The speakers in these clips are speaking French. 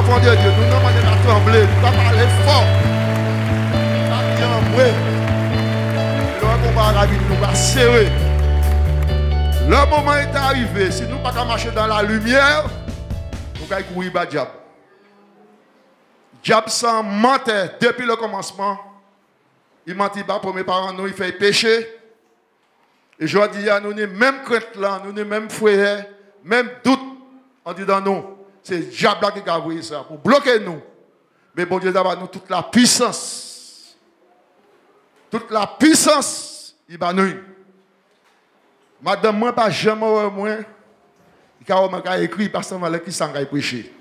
enfants de Dieu, nous ne demandons pas trembler, nous ne pas parler fort. Nous pas bien mourir. Le combat rapide, nous pas serrer. Le moment est arrivé. Si nous ne pouvons pas marcher dans la lumière, nous allons courir par diable. Diable sans mentir depuis le commencement. Il mentit pas pour mes parents, nous, il fait péché. Et je dis à nous, même crainte là, nous, même frères, même doute, on dit dans nous. C'est le diable qui a envoyé ça pour bloquer nous. Mais bon Dieu, d'abord nous toute la puissance. Toute la puissance, il va nous. Madame, moi, pas jamais, moi, il a écrit parce que qui s'en a prêché.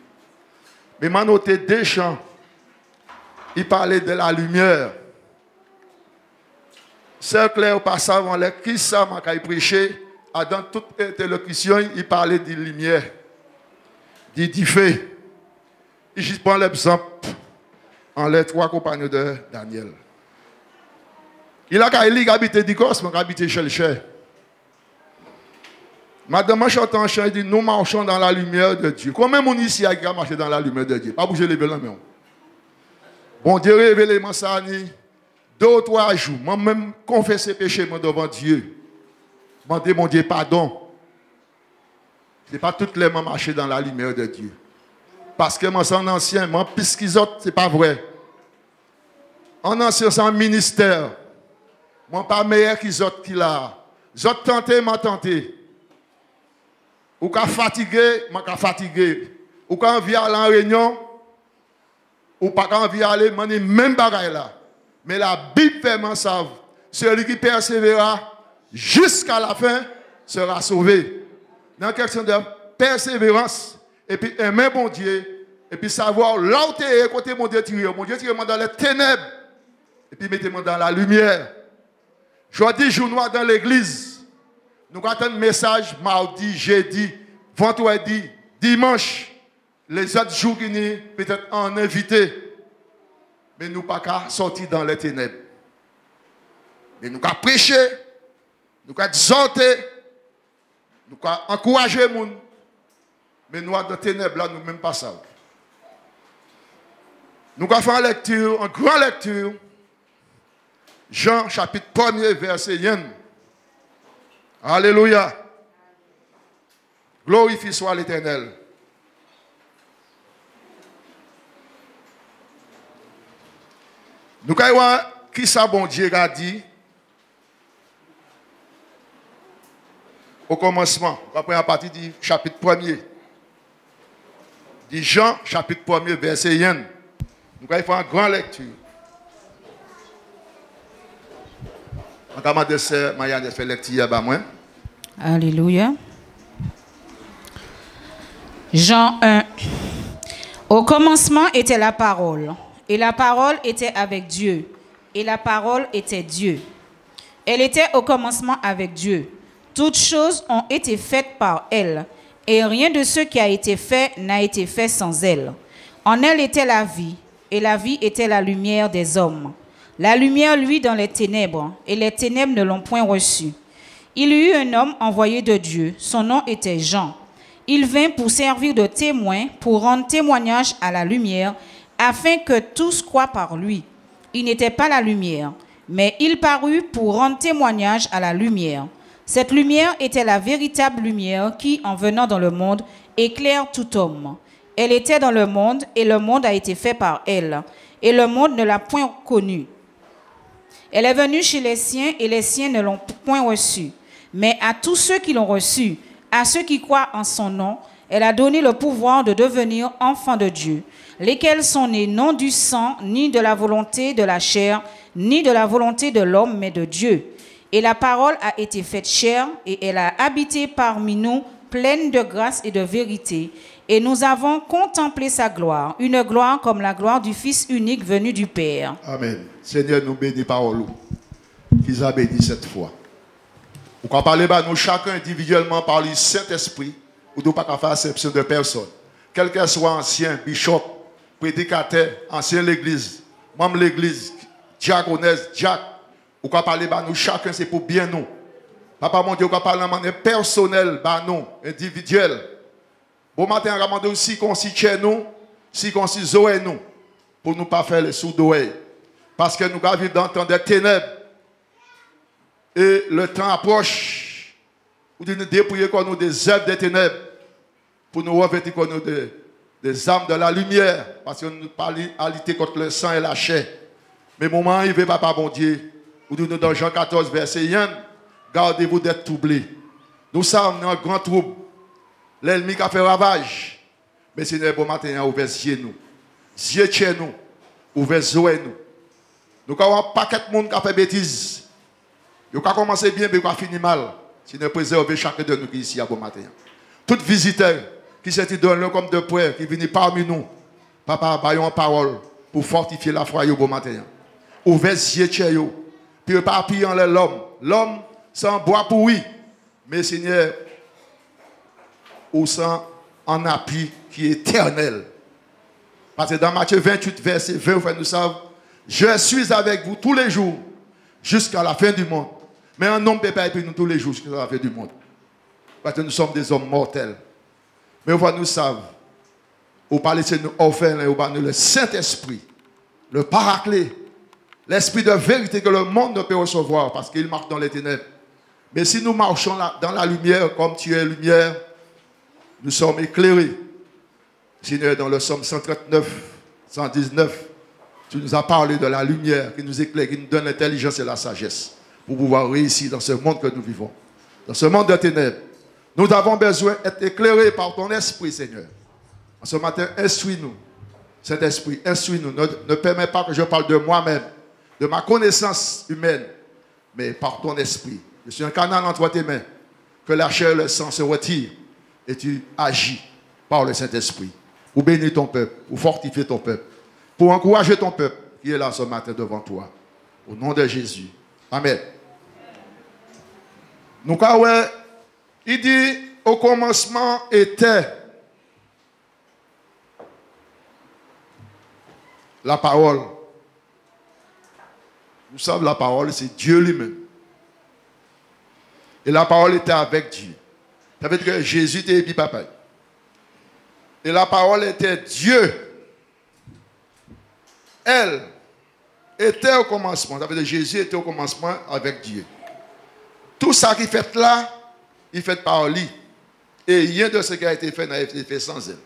Mais m'a noté deux chants. Il parlait de la lumière. C'est clair, au passage, qui ça m'a prêché. Dans toute interlocution, il parlait de lumière. Du feu. Je prends l'exemple en les trois compagnons de Daniel. Il a habité d'Ikos, mais il a habité chez le cher. Madame chante en chant, il dit, nous marchons dans la lumière de Dieu. Combien de gens ici a marché dans la lumière de Dieu? Pas bouger les belles mains. Bon Dieu révélé moi ça, 2 ou 3 jours. Moi-même confesser péché devant Dieu. Demander mon Dieu pardon. Ce n'est pas toutes les gens marcher dans la lumière de Dieu. Parce que moi, c'est un ancien, moi, puisqu'ils autres, ce n'est pas vrai. En ancien, c'est un ministère. Moi, pas meilleur qu'ils autres qui là. Les autres tenté, m'a tenté. Ou qu'à fatigué, m'a fatigué. Ou qu'à envie aller en réunion, ou pas qu'à envie aller, m'a dit même bagaille là. Mais la Bible fait m'en savent. Celui qui persévérera jusqu'à la fin sera sauvé. Dans la question de persévérance, et puis aimer mon Dieu, et puis savoir là où tu es, côté mon Dieu tiré moi dans les ténèbres, et puis mettez-moi dans la lumière. Je dis jour noir dans l'église, nous avons un message mardi, jeudi, vendredi, dimanche, les autres jours qui nous peut-être en invité, mais nous pas qu'à sortir dans les ténèbres. Mais nous qu'à prêcher, nous qu'à exhorter, nous qu'à encourager les gens. Mais nous, dans les ténèbres, là, nous ne même pas ça. Nous allons faire une lecture, une grande lecture. Jean, chapitre 1er, verset 1. Alléluia. Glorifie soit l'Éternel. Nous allons voir qui ça, bon Dieu, a dit au commencement, après à partir du chapitre 1er. De Jean, chapitre 1er, verset 1. Nous allons faire une grande lecture. On va demander à Maya de faire lecture à moi. Alléluia. Jean 1. Au commencement était la parole, et la parole était avec Dieu, et la parole était Dieu. Elle était au commencement avec Dieu. Toutes choses ont été faites par elle, et rien de ce qui a été fait n'a été fait sans elle. En elle était la vie, et la vie était la lumière des hommes. La lumière luit dans les ténèbres, et les ténèbres ne l'ont point reçue. Il y eut un homme envoyé de Dieu, son nom était Jean. Il vint pour servir de témoin, pour rendre témoignage à la lumière, afin que tous croient par lui. Il n'était pas la lumière, mais il parut pour rendre témoignage à la lumière. Cette lumière était la véritable lumière qui, en venant dans le monde, éclaire tout homme. Elle était dans le monde, et le monde a été fait par elle, et le monde ne l'a point connue. Elle est venue chez les siens, et les siens ne l'ont point reçue. Mais à tous ceux qui l'ont reçue, à ceux qui croient en son nom, elle a donné le pouvoir de devenir enfants de Dieu, lesquels sont nés non du sang, ni de la volonté de la chair, ni de la volonté de l'homme, mais de Dieu. Et la parole a été faite chair, et elle a habité parmi nous, pleine de grâce et de vérité. Et nous avons contemplé sa gloire, une gloire comme la gloire du Fils unique venu du Père. Amen. Seigneur, nous bénis parole. Qu'ils a béni cette fois. Ou quand parler de nous chacun individuellement par le Saint-Esprit, ou nous pas faire exception de personne. Quel que soit ancien, bishop, prédicateur, ancien l'église, membre de l'église, diaconesse, diacre, ou quand parler de nous chacun, c'est pour bien nous. Papa mon Dieu, quand parler de manière personnelle, nous, individuelle. Bon matin, on va demander aussi qu'on s'y tient nous. circoncis nous, pour nous pas faire les sourds d'oreilles. Parce que nous vivons dans le temps des ténèbres. Et le temps approche. Pour nous dépouiller comme nous des œuvres des ténèbres. Pour nous revêtir comme nous des âmes de la lumière. Parce que nous parlons à lutter contre le sang et la chair. Mais moment arrivé, papa bon Dieu. Vous nous dans Jean 14, verset 1. Gardez-vous d'être troublés. Nous sommes dans un grand trouble. L'ennemi qui a fait ravage. Mais Seigneur, bon matin, ouvert les yeux nous. Yeux chez nous. Ouvert les yeux nous. Nous avons un paquet de monde qui a fait bêtises. Nous avons commencé bien, mais nous avons fini mal. Seigneur, préservez chacun de nous qui est ici à bon matin. Tout visiteur qui s'est donné comme de prière, qui vient parmi nous, papa, baillons en parole pour fortifier la foi au bon matin. Ouvrez les yeux chez nous. Puis pas appuyer en l'homme. L'homme, c'est un bois pourri. Mais Seigneur, ou sans en appui qui est éternel. Parce que dans Matthieu 28, verset 20, nous savons, je suis avec vous tous les jours jusqu'à la fin du monde. Mais un homme ne peut pas être nous tous les jours jusqu'à la fin du monde. Parce que nous sommes des hommes mortels. Mais nous savons, au parler de nous offert, le Saint-Esprit, le Paraclet, l'Esprit de vérité que le monde ne peut recevoir parce qu'il marche dans les ténèbres. Mais si nous marchons dans la lumière comme tu es lumière, nous sommes éclairés. Seigneur, dans le psaume 139, 119, tu nous as parlé de la lumière qui nous éclaire, qui nous donne l'intelligence et la sagesse pour pouvoir réussir dans ce monde que nous vivons. Dans ce monde de ténèbres, nous avons besoin d'être éclairés par ton esprit, Seigneur. En ce matin, instruis-nous. Cet esprit, instruis-nous. Ne permets pas que je parle de moi-même, de ma connaissance humaine, mais par ton esprit. Je suis un canal entre tes mains. Que la chair et le sang se retirent et tu agis par le Saint-Esprit. Pour bénir ton peuple, pour fortifier ton peuple, pour encourager ton peuple qui est là ce matin devant toi. Au nom de Jésus. Amen. Donc, il dit, au commencement était la parole. Nous savons la parole, c'est Dieu lui-même. Et la parole était avec Dieu. Ça veut dire que Jésus était épi papa. Et la parole était Dieu. Elle était au commencement. Ça veut dire que Jésus était au commencement avec Dieu. Tout ça qui fait là, il fait par lui. Et rien de ce qui a été fait n'a été fait sans elle.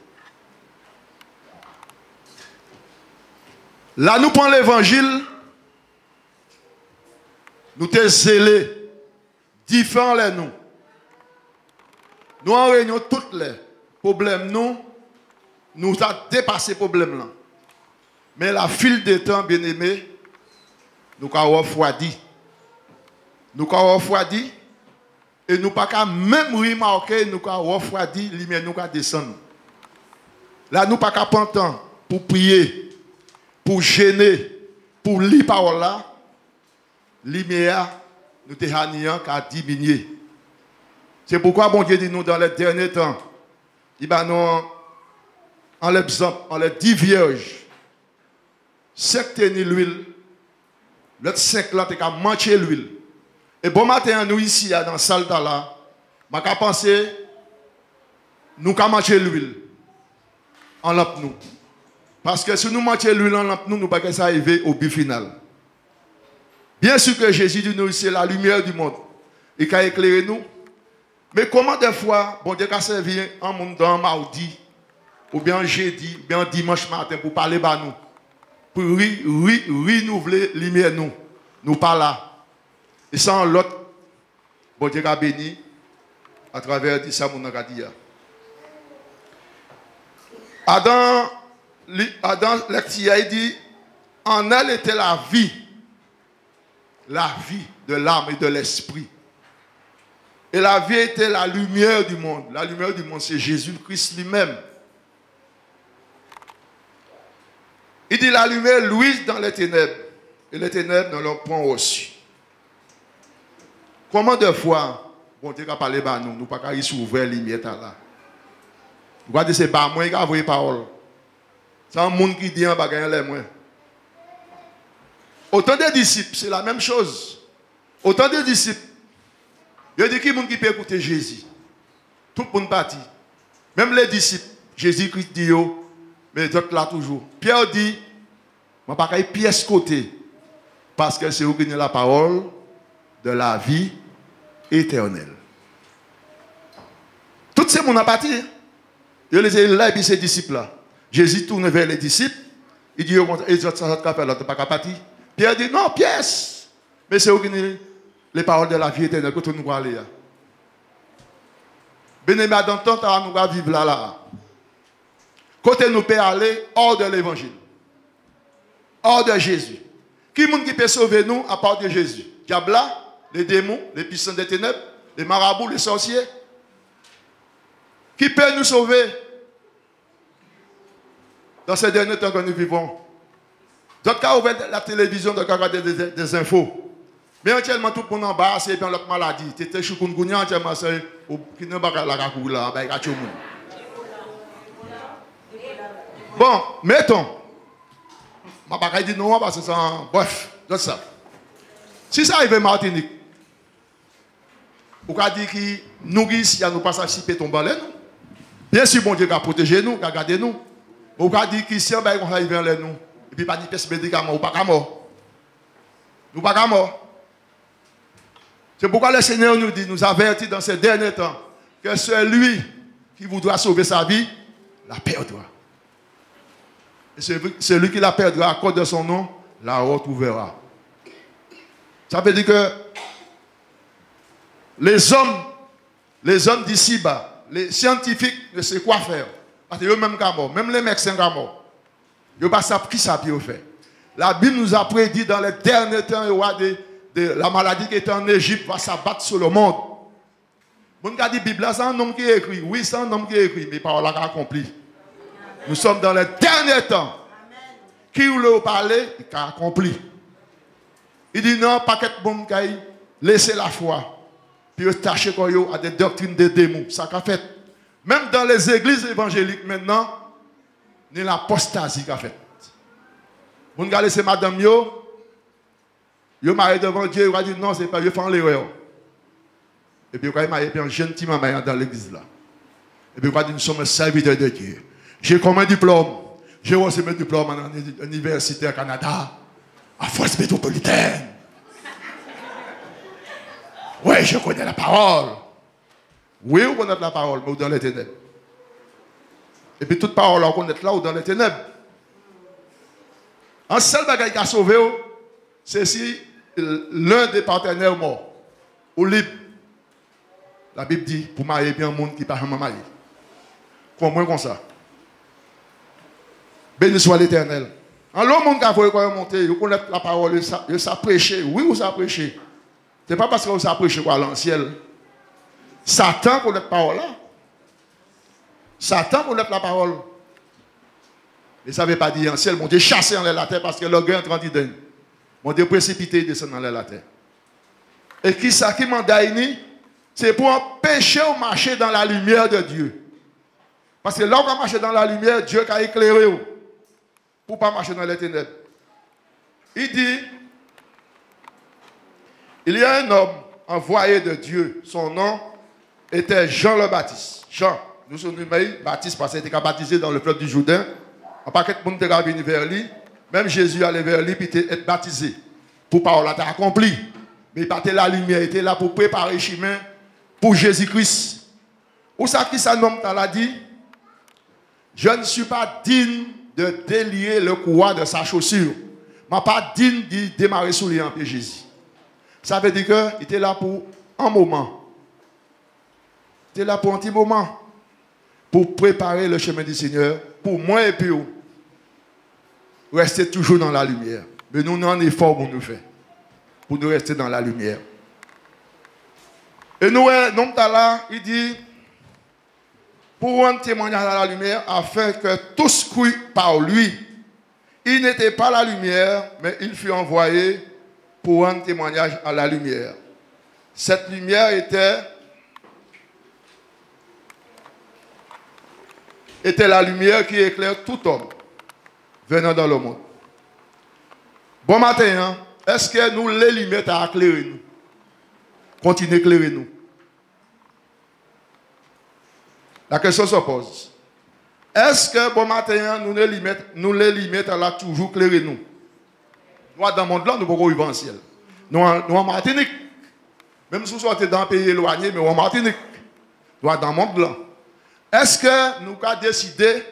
Là, nous prenons l'évangile. Nous te zélés. Différents les nous. Nous en réunion tous les problèmes nous a dépassé ce problème là. Mais la file des temps, bien aimé, nous avons refroidi. Nous avons refroidi et nous pas qu'à même remarquer nous avons refroidi, lumière nous avons descendu. Là nous pas qu'à prendre temps pour prier, pour gêner, pour lire parole là. Lumière nous t'es diminué. C'est pourquoi bon Dieu dit nous dans les derniers temps, il va nous en l'exemple, en les 10 vierges, 5 tenir l'huile, l'autre 5 là, tu as manché l'huile. Et bon matin, nous ici, dans la salle là, je vais penser, nous avons mangé l'huile en lampe nous. Parce que si nous mangeons l'huile en lampe nous, nous ne pouvons pas arriver au but final. Bien sûr que Jésus dit nous, c'est la lumière du monde. Il a éclairé nous. Mais comment des fois, bon Dieu a servi un monde dans mardi, ou bien jeudi, ou bien dimanche matin pour parler à nous. Pour renouveler la lumière nous. Nous pas là. Et sans l'autre, bon Dieu a béni à travers ça, mon Agadia. Adam, il dit, en elle était la vie de l'âme et de l'esprit. Et la vie était la lumière du monde. La lumière du monde, c'est Jésus-Christ lui-même. Il dit la lumière luise dans les ténèbres. Et les ténèbres ne l'ont point reçu. Comment de fois, bon Dieu a parlé à nous, nous pas qu'à y ouvrir la lumière là. Regardez, c'est pas moi qui a envoyé parole. C'est un monde qui dit en bagaille les moins. Autant de disciples, c'est la même chose. Autant de disciples. Il y a des gens qui peuvent écouter Jésus. Tout le monde parti. Même les disciples, Jésus-Christ dit, mais d'autres là toujours. Pierre dit, je ne vais pas pièce côté, parce que c'est vous qui avez la parole de la vie éternelle. Tout ce monde a parti. Il les a là et puis ses disciples là. Jésus tourne vers les disciples. Il dit, ils ont pas parti. Pierre dit, non, pièce. Mais c'est vous qui avez les paroles de la vie éternelle que nous allons aller. Bien-aimé, dans le temps, nous allons vivre là. Côté nous peut aller hors de l'évangile. Hors de Jésus. Qui est-ce qui peut sauver nous à part de Jésus? Diable, les démons, les puissants des ténèbres, les marabouts, les sorciers. Qui peut nous sauver dans ces derniers temps que nous vivons? D'autres cas ouvrent la télévision, d'autres cas regardent des infos. Mais entièrement tout le monde en bas, c'est bien l'autre maladie. Tu étais chikungunya entièrement, c'est qui ne va pas la cacoule là, bah il y a tout le monde. Bon, mettons. Je ne vais pas dire non parce que c'est un... Bref, d'autres ça. Si ça arrive en Martinique, vous pouvez dire que nous ici, nous passons à chiper tomber là, nous. Bien sûr, bon Dieu va protéger nous, va garder nous. Vous pouvez dire qu'ici, on va arriver en nous. Et puis, pas dire que médicament, ou pas qu'à mort. Nous pas qu'à mort. C'est pourquoi le Seigneur nous dit, nous avertit dans ces derniers temps, que celui qui voudra sauver sa vie, la perdra. Et celui qui la perdra à cause de son nom, la retrouvera. Ça veut dire que les hommes d'ici-bas, les scientifiques ne savent quoi faire. Parce que eux-mêmes sont morts, même les médecins sont morts. Ils ne savent pas qui ça peut faire. La Bible nous a prédit dans les derniers temps, il y aura la maladie qui est en Égypte va s'abattre sur le monde. Vous avez dit, la Bible, c'est un homme qui est écrit. Oui, c'est un homme qui est écrit, mais par là, accompli. Nous sommes dans les derniers temps. Qui voulait parler, il a accompli. Il dit non, pas qu'être bon qui laissez la foi. Puis tâchez à des doctrines de démons. Ça qu'a fait. Même dans les églises évangéliques maintenant, il y a l'apostasie qu'a fait. Vous regardez ces madame yo marié devant Dieu, il va dire non, c'est pas, il fait l'erreur. Et puis il va y un jeune petit maman dans l'église là. Et puis il va dire nous sommes serviteurs de Dieu. J'ai comme un diplôme. J'ai reçu mon diplôme en université au Canada, à France métropolitaine. Oui, je connais la parole. Oui, vous connaissez la parole, mais vous dans les ténèbres. Et puis toute parole, on connaît là ou dans les ténèbres. Un seul bagage qui a sauvé, c'est si l'un des partenaires est mort ou libre. La Bible dit, pour marier bien un monde qui ne peut pas marier. Comment comme ça? Béni soit l'Éternel. En l'homme, monde qui a voulu monter, vous connaissez la parole, vous savez prêcher. Oui, vous savez prêcher. Ce n'est pas parce que vous savez prêcher quoi dans le ciel. Satan connaît la parole là. Satan connaît la parole. Mais ça ne veut pas dire en ciel, mon Dieu chassé en la terre parce que l'orgueil est en train d'y mon Dieu précipité descend dans la terre. Et qui ça qui m'a dit, c'est pour empêcher de marcher dans la lumière de Dieu. Parce que là où on marche dans la lumière, Dieu a éclairé pour ne pas marcher dans les ténèbres. Il dit, il y a un homme envoyé de Dieu, son nom était Jean le Baptiste. Jean, nous sommes nommés Baptiste parce qu'il était baptisé dans le fleuve du Jourdain. En paquet de monde est venu vers lui. Même Jésus allait vers lui et était baptisé. Pour parole a accompli. Mais il partait la lumière, il était là pour préparer le chemin pour Jésus-Christ. Où ça qui ça nomme, t'as dit? Je ne suis pas digne de délier le courroie de sa chaussure. Je ne suis pas digne de démarrer sous les pied Jésus. Ça veut dire qu'il était là pour un moment. Il était là pour un petit moment. Pour préparer le chemin du Seigneur. Pour moi et puis vous. Rester toujours dans la lumière. Mais nous avons un effort pour nous faire. Pour nous rester dans la lumière. Et nous, non, là, il dit, pour rendre témoignage à la lumière, afin que tous croient par lui. Il n'était pas la lumière, mais il fut envoyé pour rendre témoignage à la lumière. Cette lumière était la lumière qui éclaire tout homme venant dans le monde. Bon matin, hein? Est-ce que nous, les lumières, à éclairer nous? Continuez à éclairer nous. La question se pose. Est-ce que bon matin, nous les limettes là toujours clairer nous? Nous, dans le monde là, nous ne pouvons pas vivre en ciel. Nous en Martinique. Même si nous sommes dans un pays éloigné, mais en Martinique. Nous dans le monde là. Est-ce que nous avons décidé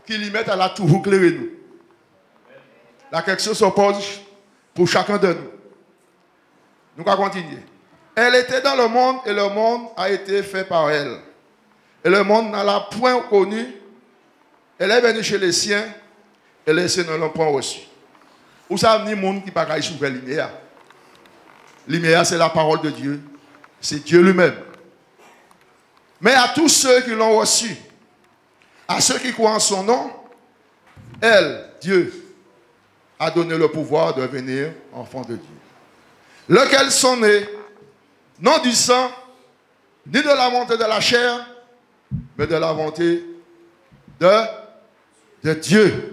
qu'ils limettes là toujours clairer nous? La question se pose pour chacun de nous. Nous allons continuer. Elle était dans le monde et le monde a été fait par elle. Et le monde n'a la point connu. Elle est venue chez les siens et les siens ne l'ont point reçu. Où ça venir le monde qui ne peut pas s'ouvrir la lumière? La lumière, c'est la parole de Dieu. C'est Dieu lui-même. Mais à tous ceux qui l'ont reçu, à ceux qui croient en son nom, elle, Dieu, a donné le pouvoir de devenir enfants de Dieu. Lequel sont nés, non du sang, ni de la volonté de la chair, mais de la volonté de Dieu.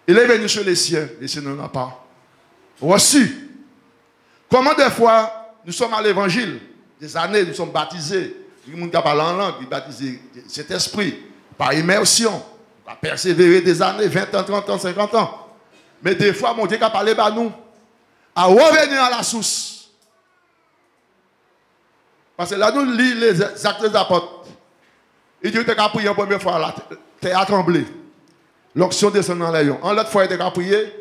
Il est venu chez les siens ne l'ont pas reçu. Comment des fois, nous sommes à l'évangile, des années, nous sommes baptisés, nous sommes parlé en langue, baptisés cet esprit, par immersion, à persévérer des années, 20 ans, 30 ans, 50 ans. Mais des fois, mon Dieu a parlé à nous, à revenir à la source. Parce que là, nous lisons les actes des apôtres. Et Dieu t'a prié la première fois, la terre a tremblé. L'onction descend dans l'air. En l'autre fois, il t'a prié,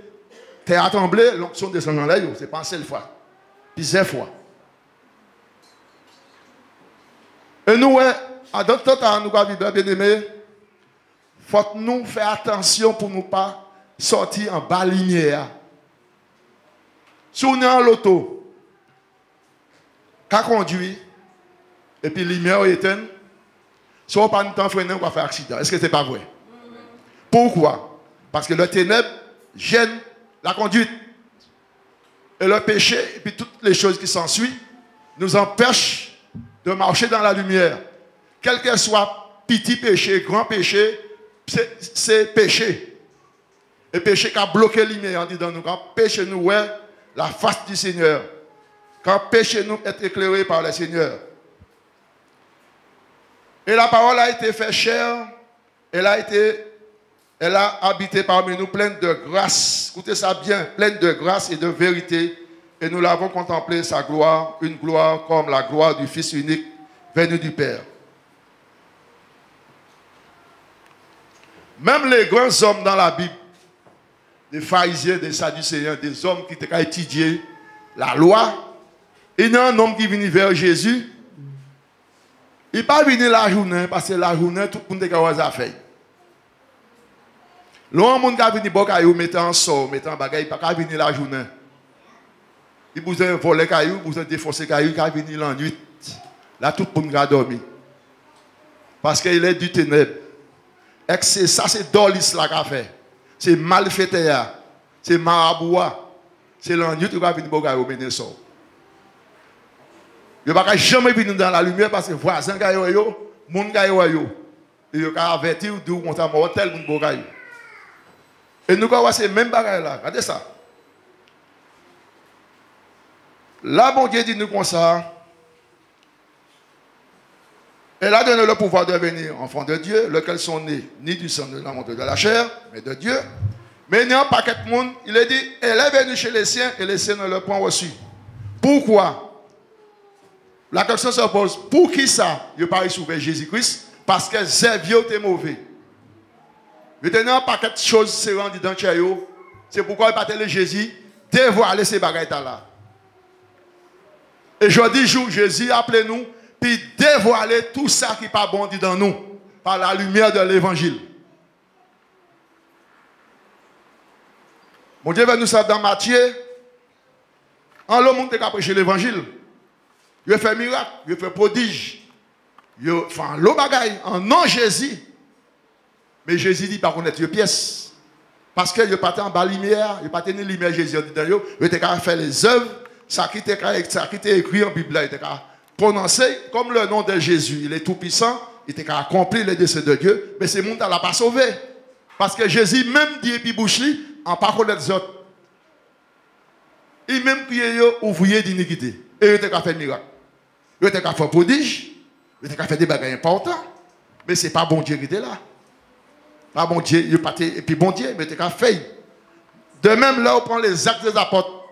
terre a tremblé, l'onction descend dans l'air. Ce n'est pas une seule fois, plusieurs fois. Et nous, à d'autres temps, nous avons bien aimé, il faut que nous fassions attention pour ne pas sortir en bas lumière. Si on est en loto, quand on conduit, et puis la lumière est éteinte, si on n'a pas de temps freiner, on va faire accident. Est-ce que ce n'est pas vrai? Pourquoi? Parce que le ténèbre gêne la conduite. Et le péché, et puis toutes les choses qui s'ensuivent, nous empêchent de marcher dans la lumière. Quel que soit petit péché, grand péché, c'est péché. Et péché qui a bloqué la lumière, on dit dans nous, quand péché nous, ouais, la face du Seigneur. Quand péché nous est éclairé par le Seigneur. Et la parole a été faite chair, elle a habité parmi nous pleine de grâce. Écoutez ça bien, pleine de grâce et de vérité. Et nous l'avons contemplé, sa gloire, une gloire comme la gloire du Fils unique venu du Père. Même les grands hommes dans la Bible, des pharisiens, des sadducéens, des hommes qui ont étudié la loi, il y a un homme qui vient vers Jésus. Il n'est pas venu la journée, parce que la journée, tout le monde est à faire. L'homme qui a venu à mettre en sort, mettre en bagaille, il n'a pas venu la journée. Il vous a volé caillou, vous a défoncé caillou, il a venu la nuit. Là, tout le monde a dormi. Parce qu'il est du ténèbre. Et ça, c'est Dolis là qu'a fait. C'est malfaiteur. C'est maraboua. C'est la nuit qui va venir à mettre sort. Il ne va jamais venir dans la lumière parce que voisin qui est là, monde qui est là, il a averti ou dit qu'on t'a mort tel monde qui. Et nous avons ces mêmes bagages là. Regardez ça. Là, bon Dieu dit nous comme ça. Elle a donné le pouvoir de devenir enfants de Dieu, lesquels sont nés ni du sang de la volonté de la chair, mais de Dieu. Mais il n'y a pas qu'un monde. Il a dit, elle est venue chez les siens et les siens ne l'ont point reçu. Pourquoi? La question se pose, pour qui ça? Il n'a pas reçu Jésus-Christ? Parce que c'est vieux et mauvais. Maintenant, pas quelque chose se rendu dans le c'est pourquoi il n'a pas télé Jésus dévoiler ces bagailles là. Et je dis, jour, Jésus, appelez-nous, puis dévoiler tout ça qui n'est pas bon dans nous, par la lumière de l'évangile. Mon Dieu va nous savoir dans Matthieu, en l'homme qui a prêché l'évangile, il a fait miracle, il a fait prodige, il a fait l'eau bagaille, en nom Jésus. Mais Jésus dit, par contre, il pièce. Parce qu'il n'a pas en bas lumière, il n'a pas tenu lumière Jésus dans eux, il a fait les œuvres, ça qui était écrit en Bible, il a prononcé comme le nom de Jésus. Il est tout puissant, il a accompli les décès de Dieu, mais ce monde ne l'a pas sauvé. Parce que Jésus même dit, et puis bouche en parole des autres. Il même prié ouvrier d'iniquité. Et il a fait miracle. Il a fait prodige, il a fait des bagages importants. Mais ce n'est pas bon Dieu qui était là. Pas bon Dieu, il pas et puis bon Dieu, mais tu as fait. De même, là, on prend les actes des apôtres.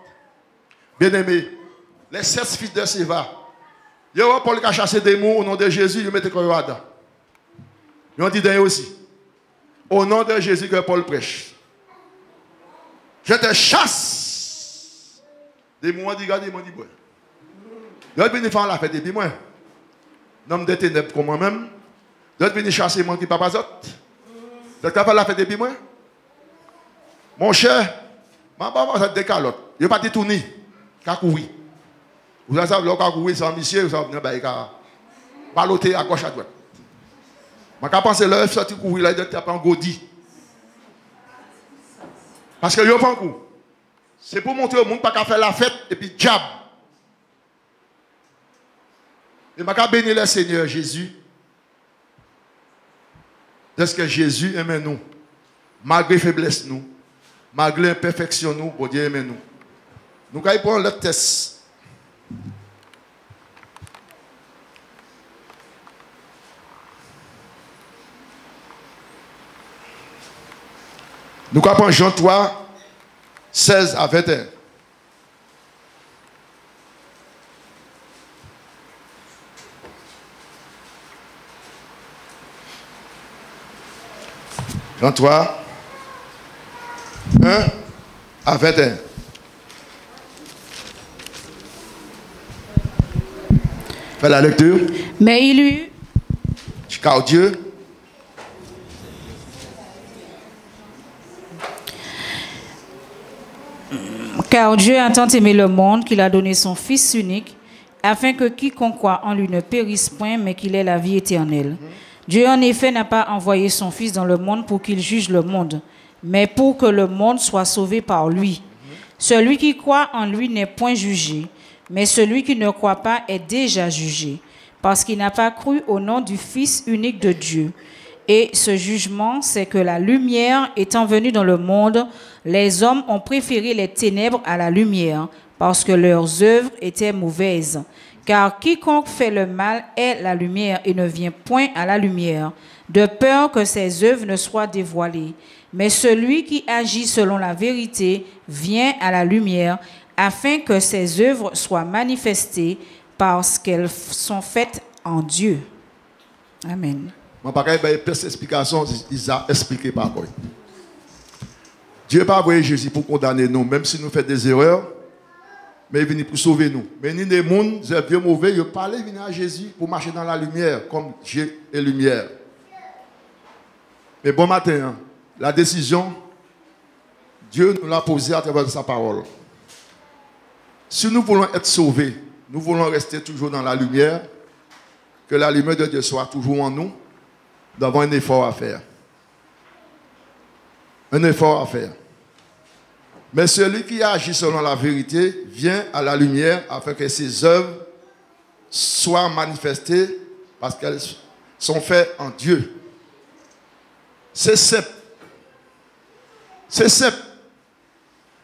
Bien aimé, les 7 fils de Séva. Il y a Paul qui a chassé des mots au nom de Jésus, il mettait quoi là. Ils ont dit d'ailleurs aussi. Au nom de Jésus que Paul prêche. Je te chasse. Des mots, dit, regardez, ils m'ont dit, bon. Ils ont venu faire la fête, et puis moi, l'homme des ténèbres comme moi-même, ils ont venu chasser mon petit papa Zot. Vous êtes capable de la fête, et puis moi? Mon cher, ma maman, ça te décalote. Il n'y a pas de tourner. Kakoui. Vous savez, le Kakoui, c'est un monsieur, vous savez, il va baloter à gauche à droite. Je pense que l'œuf sorti courir là, il doit taper en godi. Parce que il n'y a pas un coup. C'est pour montrer au monde pas qu'à faire la fête et puis diable. Et je vais bénir le Seigneur Jésus. Parce que Jésus aime nous. Malgré faiblesse nous. Malgré imperfection nous, bon Dieu aime nous. Nous allons prendre le test. Nous allons prendre Jean 3, 16 à 21. Jean 3, 1 à 21. Fais la lecture. Mais il eut. Car Dieu. Car Dieu a tant aimé le monde qu'il a donné son Fils unique, afin que quiconque croit en lui ne périsse point, mais qu'il ait la vie éternelle. Dieu en effet n'a pas envoyé son Fils dans le monde pour qu'il juge le monde, mais pour que le monde soit sauvé par lui. Celui qui croit en lui n'est point jugé, mais celui qui ne croit pas est déjà jugé, parce qu'il n'a pas cru au nom du Fils unique de Dieu. Et ce jugement, c'est que la lumière étant venue dans le monde, les hommes ont préféré les ténèbres à la lumière, parce que leurs œuvres étaient mauvaises. Car quiconque fait le mal est la lumière et ne vient point à la lumière, de peur que ses œuvres ne soient dévoilées. Mais celui qui agit selon la vérité vient à la lumière, afin que ses œuvres soient manifestées parce qu'elles sont faites en Dieu. Amen. Je ne vais pas faire plus d'explications, ils ont expliqué par quoi. Dieu n'a pas envoyé Jésus pour condamner nous, même si nous faisons des erreurs, mais il est venu pour sauver nous. Mais ni des gens, des vieux mauvais, ils parlent, ils viennent à Jésus pour marcher dans la lumière, comme Dieu est lumière. Mais bon matin, hein, la décision, Dieu nous l'a posée à travers sa parole. Si nous voulons être sauvés, nous voulons rester toujours dans la lumière, que la lumière de Dieu soit toujours en nous, nous avons un effort à faire. Un effort à faire. Mais celui qui agit selon la vérité vient à la lumière afin que ses œuvres soient manifestées parce qu'elles sont faites en Dieu. C'est simple. C'est simple.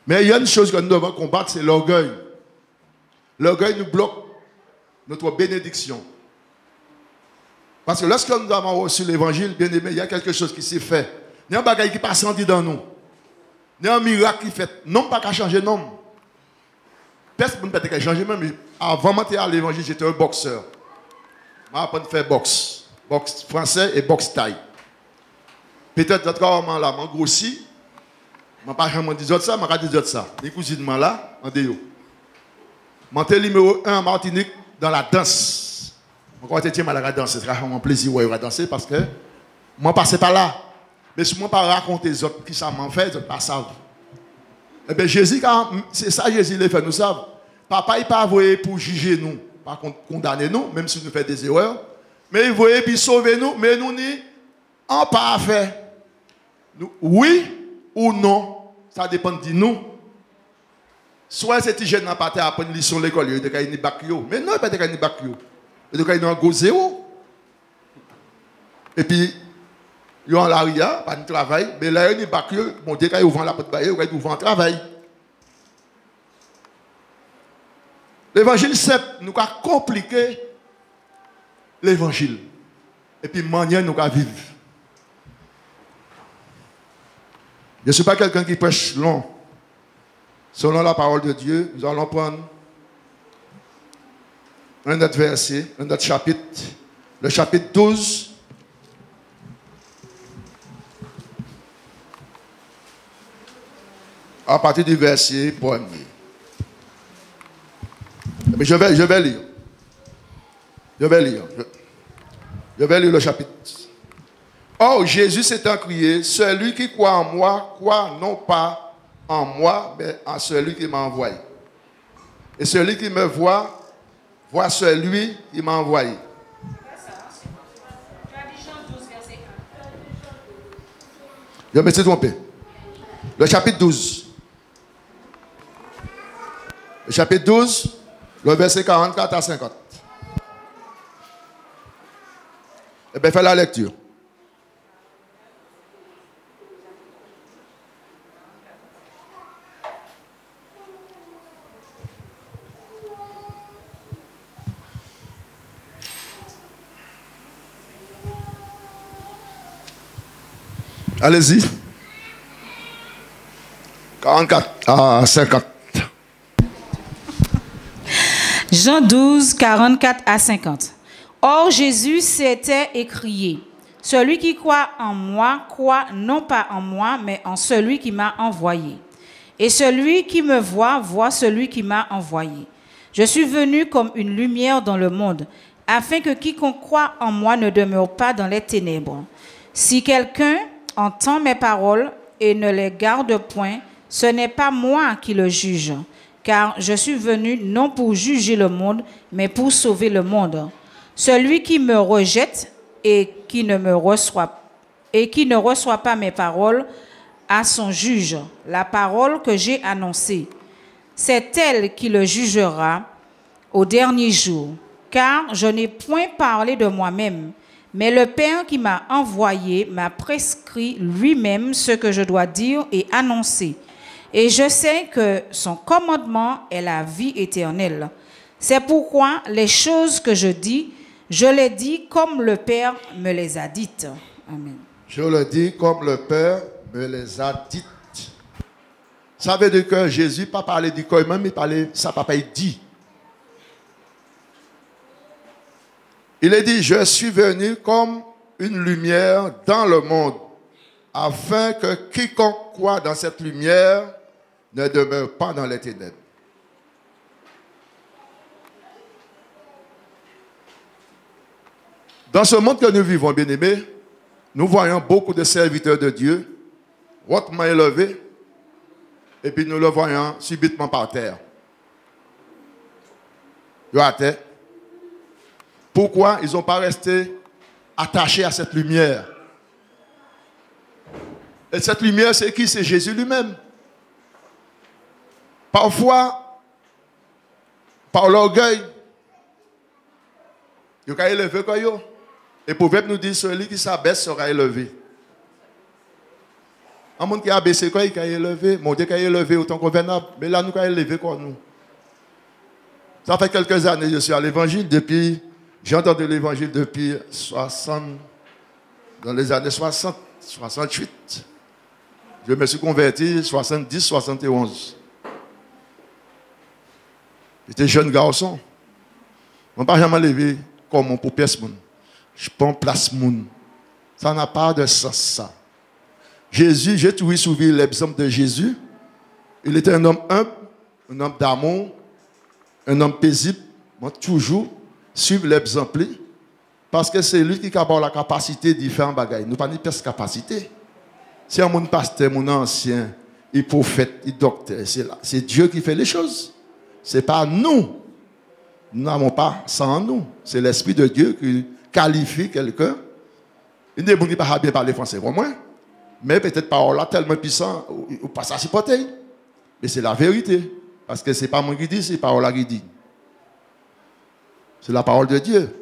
Mais il y a une chose que nous devons combattre, c'est l'orgueil. L'orgueil nous bloque notre bénédiction. Parce que lorsque nous avons reçu l'évangile, bien aimé, il y a quelque chose qui s'est fait. Il y a un bagage qui passe en dans nous. Il y a un miracle qui fait. Non, pas qu'à changer, non. Personne ne peut pas changer, même avant de monter à l'évangile, j'étais un boxeur. Je m'ai appris à faire boxe. Boxe français et boxe thaï. Peut-être d'autres cas, là, je grossi. Je n'ai pas jamais dit ça, je n'ai pas dit ça. Les cousines là, en déo. Monté numéro 1 en Martinique dans la danse. Je crois que je la danse. C'est vraiment un plaisir de danser parce que je ne passais pas là. Mais si je ne pas raconter les autres qui ça m'en fait, ils ne pas savent. Eh bien, Jésus, c'est ça Jésus le fait, nous savons. Papa, il n'est pas envoyé pour juger nous, pas condamner nous, même si nous faisons des erreurs. Mais il voyait pour sauver nous, mais nous n'y en pas fait. Oui ou non, ça dépend de nous. Soit c'est jeune n'a pas apprendre une leçon à l'école, il y a des bac. Mais non, il n'y a pas de bac. Il y a un gros zéro. Et puis, ils ont l'aria, pas de travail, mais là, il y a des bac. Bon, dès qu'ils ouvrent la porte, ils ouvrent un travail. L'évangile, c'est nous a compliqué l'évangile. et puis manière nous vivre. Je ne suis pas quelqu'un qui prêche long. Selon la parole de Dieu, nous allons prendre un autre verset, un autre chapitre, le chapitre 12. À partir du verset 1er. Mais je vais lire. Je vais lire le chapitre. Or, Jésus s'étant crié, celui qui croit en moi, croit non pas en moi, mais en celui qui m'a envoyé. Et celui qui me voit, voit celui qui m'a envoyé. Je me suis trompé. Le chapitre 12. Le chapitre 12, le verset 44 à 50. Eh bien, fais la lecture. Allez-y. 44 à 50. Jean 12, 44 à 50. Or Jésus s'était écrié, celui qui croit en moi, croit non pas en moi, mais en celui qui m'a envoyé. Et celui qui me voit, voit celui qui m'a envoyé. Je suis venu comme une lumière dans le monde, afin que quiconque croit en moi ne demeure pas dans les ténèbres. Si quelqu'un entend mes paroles et ne les garde point, ce n'est pas moi qui le juge, car je suis venu non pour juger le monde, mais pour sauver le monde. Celui qui me rejette et qui ne reçoit pas mes paroles a son juge. La parole que j'ai annoncée, c'est elle qui le jugera au dernier jour, car je n'ai point parlé de moi-même, mais le Père qui m'a envoyé m'a prescrit lui-même ce que je dois dire et annoncer. Et je sais que son commandement est la vie éternelle. C'est pourquoi les choses que je dis, je les dis comme le Père me les a dites. Amen. Je le dis comme le Père me les a dites. Ça veut dire que Jésus n'a pas parlé du corps même, il parlait, ça papa il dit. Il a dit, je suis venu comme une lumière dans le monde, afin que quiconque croit dans cette lumière ne demeure pas dans les ténèbres. Dans ce monde que nous vivons, bien-aimés, nous voyons beaucoup de serviteurs de Dieu, hautement élevés, et puis nous le voyons subitement par terre. À terre. Pourquoi ils n'ont pas resté attachés à cette lumière? Et cette lumière, c'est qui? C'est Jésus lui-même. Parfois, par l'orgueil, il a élevé comme yo. Et proverbe nous dit, celui qui s'abaisse sera élevé. Un monde qui a baissé quoi, il a élevé. Mon Dieu, qui a élevé autant convenable. Mais là, nous avons élevé comme nous. Ça fait quelques années que je suis à l'évangile. J'ai entendu l'évangile depuis 60, dans les années 60, 68. Je me suis converti 70, 71. J'étais jeune garçon. Je n'ai pas jamais levé comme pour personne. Je prends place moun. Ça n'a pas de sens, ça. Jésus, j'ai toujours suivi l'exemple de Jésus. Il était un homme humble, un homme d'amour, un homme paisible. Moi, toujours suivre l'exemple. Parce que c'est lui qui a la capacité de faire un bagage. Nous n'avons pas de capacité. Si un monde pasteur, mon ancien, il prophète, il docteur, c'est Dieu qui fait les choses. Ce n'est pas nous. Nous n'avons pas ça en nous. C'est l'Esprit de Dieu qui qualifie quelqu'un. Il n'est pas bien parler français, vraiment. Mais peut-être parole là tellement puissant, ou pas ça supporter. Mais c'est la vérité. Parce que ce n'est pas moi qui dis, c'est parole là qui dit. C'est la parole de Dieu.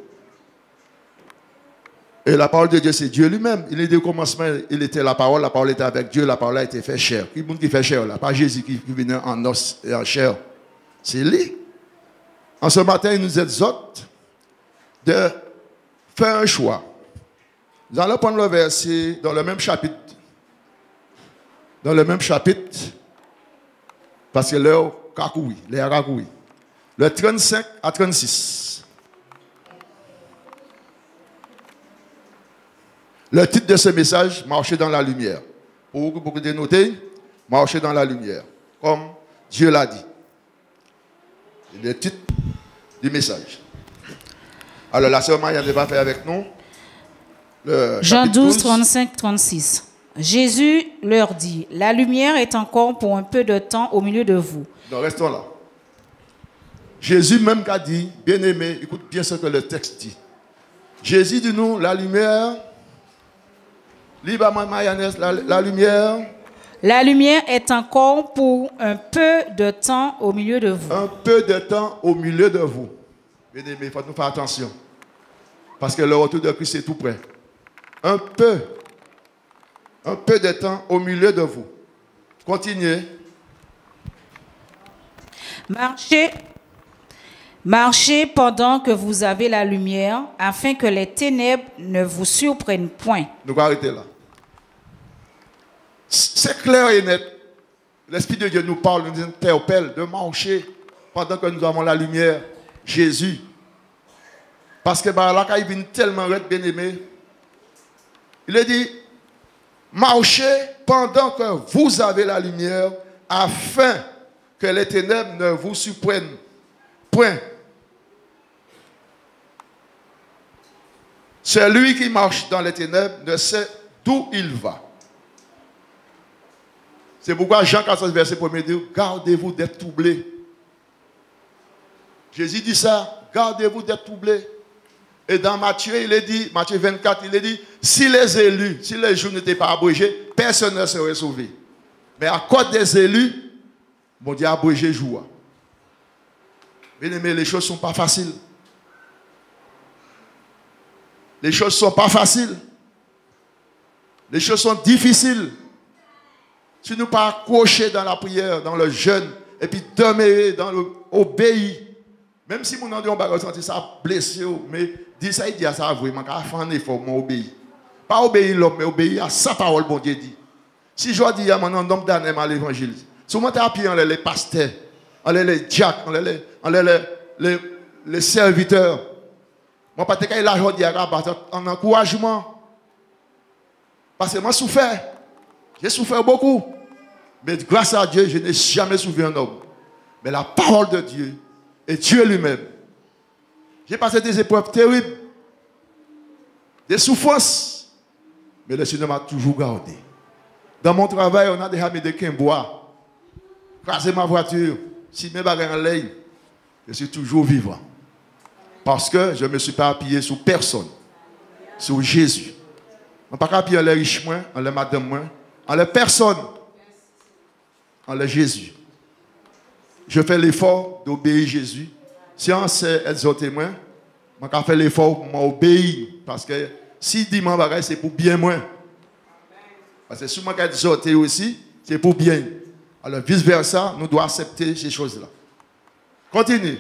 Et la parole de Dieu, c'est Dieu lui-même. Il est dit au commencement, il était la parole était avec Dieu, la parole a été faite chair. Qui est le monde qui fait chair là? Pas Jésus qui venait en os et en chair. C'est lui. En ce matin, il nous exhorte de faire un choix. Nous allons prendre le verset dans le même chapitre. Dans le même chapitre. Parce que l'heure kakoui, l'air kakoui. Le 35 à 36. Le titre de ce message, marcher dans la lumière. Pour beaucoup de noter, marcher dans la lumière. Comme Dieu l'a dit. C'est le titre du message. Alors la sœur Maria ne va faire avec nous. Jean 12, 35, 36. Jésus leur dit, la lumière est encore pour un peu de temps au milieu de vous. Donc restons là. Jésus même qu'a dit, bien-aimé, écoute bien ce que le texte dit. Jésus dit nous, la lumière, la lumière. La lumière est encore pour un peu de temps au milieu de vous. Un peu de temps au milieu de vous. Bien-aimé, il faut nous faire attention. Parce que le retour de Christ est tout près. Un peu de temps au milieu de vous. Continuez. Marchez pendant que vous avez la lumière, afin que les ténèbres ne vous surprennent point. Nous allons arrêter là. C'est clair et net. L'Esprit de Dieu nous parle, nous interpelle de marcher pendant que nous avons la lumière. Jésus. Parce que là, quand il vient tellement bien aimé, il a dit, marchez pendant que vous avez la lumière, afin que les ténèbres ne vous surprennent point. Celui qui marche dans les ténèbres ne sait d'où il va. C'est pourquoi Jean 14, verset 1er dit, gardez-vous d'être troublés. Jésus dit ça, gardez-vous d'être troublés. Et dans Matthieu, il est dit, Matthieu 24, il est dit, si les élus, si les jours n'étaient pas abrégés, personne ne serait sauvé. Mais à cause des élus, mon Dieu a abrégé le jour. Bien aimé, les choses ne sont pas faciles. Les choses ne sont pas faciles. Les choses sont difficiles. Si nous ne pas accrochés dans la prière, dans le jeûne, et puis demeurer dans l'obéir, même si mon on va ressentir ça blessé, mais dis ça, il dit à ça vraiment, car faire un effort, m'obéir. Pas obéir l'homme, mais obéir à sa parole, bon Dieu dit. Si je dis à mon nombre d'années à l'évangile, si on appuyé en les pasteurs, en les diacres, en les serviteurs, moi, pas que l'argent dit en encouragement. Parce que moi, souffert. J'ai souffert beaucoup. Mais grâce à Dieu, je n'ai jamais souffert un homme. Mais la parole de Dieu et Dieu lui-même. J'ai passé des épreuves terribles, des souffrances. Mais le Seigneur m'a toujours gardé. Dans mon travail, on a déjà mis des quimbois. Crasé ma voiture. Si mes bagages en l'air, je suis toujours vivant. Parce que je ne me suis pas appuyé sur personne. Sur Jésus. Je ne pas appuyé en les riches, en les madame, en les personnes. En les Jésus. Je fais l'effort d'obéir Jésus. Si on sait exhorter moi, je vais faire l'effort pour m'obéir. Parce que si dit mon bagage, c'est pour bien moi. Parce que si je vais exhorter aussi, c'est pour bien. Alors vice versa, nous devons accepter ces choses-là. Continue.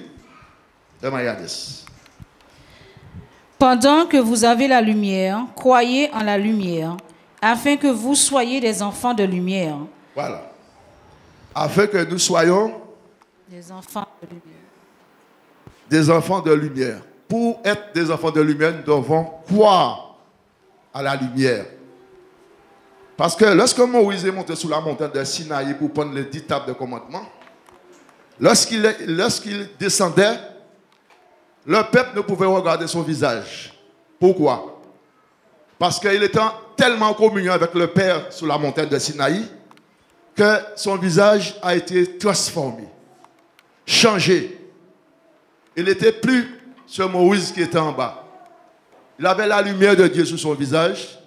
Pendant que vous avez la lumière, croyez en la lumière, afin que vous soyez des enfants de lumière. Voilà. Afin que nous soyons des enfants de lumière. Des enfants de lumière. Pour être des enfants de lumière, nous devons croire à la lumière. Parce que lorsque Moïse est monté sur la montagne de Sinaï pour prendre les 10 tables de commandement, lorsqu'il descendait, le peuple ne pouvait regarder son visage. Pourquoi? Parce qu'il était tellement en communion avec le Père sur la montagne de Sinaï que son visage a été transformé, changé. Il n'était plus ce Moïse qui était en bas. Il avait la lumière de Dieu sur son visage.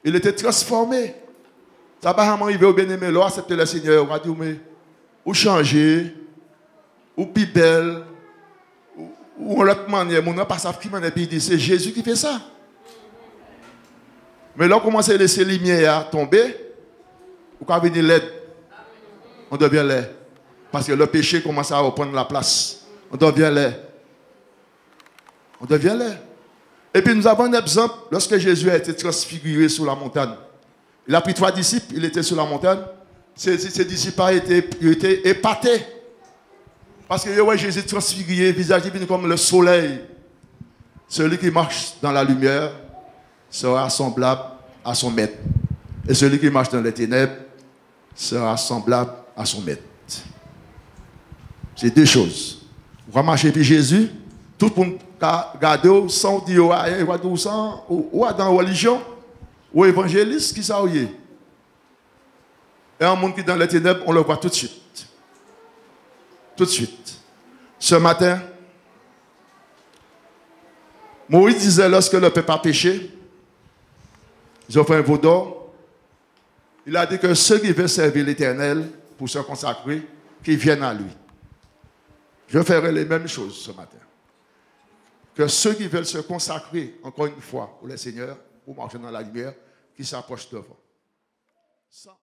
Il était transformé. Ça va vraiment arriver au bien-aimé, là, accepter le Seigneur. On va dire, mais, ou changer, ou plus belle, ou en l'autre manière, mon n'a pas sa qui m'en est, puis il dit, c'est Jésus qui fait ça. Mais là, on commence à laisser la lumière tomber, ou quand venir l'aide, on devient laid. Parce que le péché commence à reprendre la place. On devient laid. On devient laid. Et puis nous avons un exemple, lorsque Jésus a été transfiguré sur la montagne. Il a pris 3 disciples, il était sur la montagne. Ces disciples étaient épatés. Parce que ouais, Jésus transfiguré, visage divin comme le soleil. Celui qui marche dans la lumière sera semblable à son maître. Et celui qui marche dans les ténèbres sera semblable à son maître. C'est 2 choses. On va marcher puis Jésus, tout le monde regarde sans dire ou dans la religion, ou évangéliste, qui ça y est. Et un monde qui est dans les ténèbres, on le voit tout de suite. Tout de suite. Ce matin, Moïse disait lorsque le peuple a péché, ils ont fait un veau d'or. Il a dit que ceux qui veulent servir l'Éternel pour se consacrer, qu'ils viennent à lui. Je ferai les mêmes choses ce matin. Que ceux qui veulent se consacrer, encore une fois, pour le Seigneur, pour marcher dans la lumière, qui s'approchent devant.